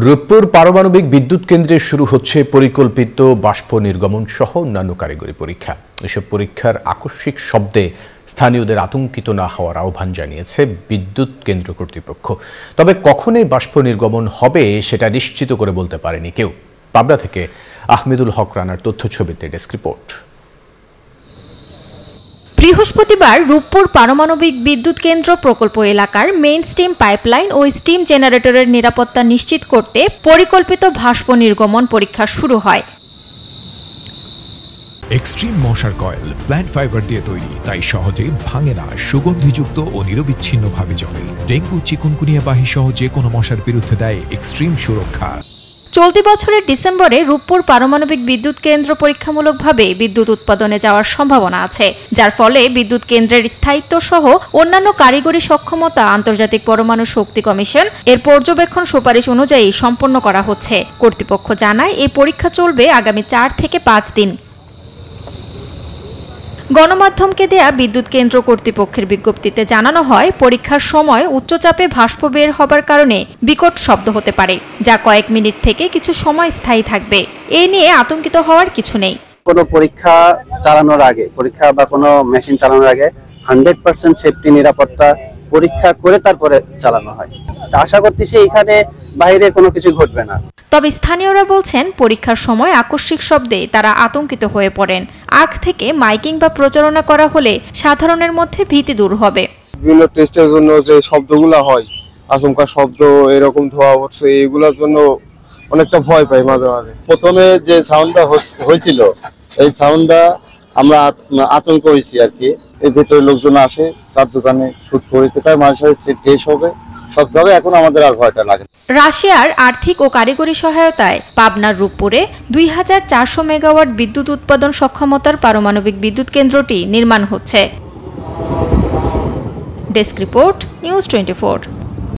রূপপুর পারমাণবিক বিদ্যুৎ কেন্দ্রে শুরু হচ্ছে পরিকল্পিত বাষ্প নির্গমন সহ অন্যান্য কারিগরি পরীক্ষা। এসব পরীক্ষার আকস্মিক শব্দে স্থানীয়দের আতঙ্কিত না হওয়ার আহ্বান জানিয়েছে বিদ্যুৎ কেন্দ্র কর্তৃপক্ষ। তবে কখন এই বাষ্প নির্গমন হবে সেটা নিশ্চিত করে বলতে পারেনি কেউ। পাবনা থেকে আহমেদুল হক রানার তথ্যছবিতে ডেস্ক রিপোর্ট। বৃহস্পতিবার রূপপুর পারমাণবিক বিদ্যুৎ কেন্দ্র প্রকল্প এলাকার মেইন স্টিম পাইপলাইন ও স্টিম জেনারেটরের নিরাপত্তা নিশ্চিত করতে পরিকল্পিত বাষ্প নির্গমন পরীক্ষা শুরু হয়। এক্সট্রিম মশার কয়েল প্ল্যান্ট ফাইবার দিয়ে তৈরি, তাই সহজে ভাঙে না, সুগন্ধিযুক্ত ও নিরবিচ্ছিন্নভাবে জ্বলে। ডেঙ্গু, চিকুনগুনিয়া বাহি সহ যে কোনো মশার বিরুদ্ধে দেয় এক্সট্রিম সুরক্ষা। চলতি বছরের ডিসেম্বরে রূপপুর পারমাণবিক বিদ্যুৎ কেন্দ্র পরীক্ষামূলকভাবে বিদ্যুৎ উৎপাদনে যাওয়ার সম্ভাবনা আছে, যার ফলে বিদ্যুৎ কেন্দ্রের স্থায়িত্ব সহ অন্যান্য কারিগরি সক্ষমতা আন্তর্জাতিক পরমাণু শক্তি কমিশন এর পর্যবেক্ষণ সুপারিশ অনুযায়ী সম্পন্ন করা হচ্ছে। কর্তৃপক্ষ জানায় এই পরীক্ষা চলবে আগামী 4 থেকে 5 দিন। গণমাধ্যমকে দেয়া বিদ্যুৎ কেন্দ্র কর্তৃপক্ষের বিজ্ঞপ্তিতে জানানো হয়, পরীক্ষার সময় উচ্চচাপে বাষ্প বের হবার কারণে বিকট শব্দ হতে পারে, যা কয়েক মিনিট থেকে কিছু সময় স্থায়ী থাকবে। এ নিয়ে আতঙ্কিত হওয়ার কিছু নেই। কোনো পরীক্ষা চালানোর আগে, পরীক্ষা বা কোনো মেশিন চালানোর আগে 100% সেফটি নিরাপত্তা পরীক্ষা করে তারপরে চালানো হয়। আশা করতেছি এখানে বাইরে কোনো কিছু ঘটবে না। তবে স্থানীয়রা বলছেন, পরীক্ষার সময় আকস্মিক শব্দে তারা আতঙ্কিত হয়ে পড়েন। আগ থেকে মাইকিং বা প্রচারণা করা হলে সাধারণের মধ্যে ভীতি দূর হবে। বিভিন্ন টেস্টের জন্য যে শব্দগুলো হয়, আচমকা শব্দ, এরকম ধোয়া উঠছে, এগুলোর জন্য অনেকটা ভয় পাই মাঝে মাঝে। প্রথমে যে সাউন্ডটা হয়েছিল, এই সাউন্ডটা আমরা আতঙ্ক হয়েছি আর কি। এর ভেতরে লোকজন আসে, চার দোকানে শুট করিতে, তাই মাঝে টেস্ট হবে সবভাবে, এখন আমাদের আর ভয়টা লাগে। রাশিয়ার আর্থিক ও কারিগরি সহায়তায় পাবনার রূপপুরে 2400 মেগাওয়াট বিদ্যুৎ উৎপাদন সক্ষমতার পারমাণবিক বিদ্যুৎ কেন্দ্রটি নির্মাণ হচ্ছে। Desk report, news 24।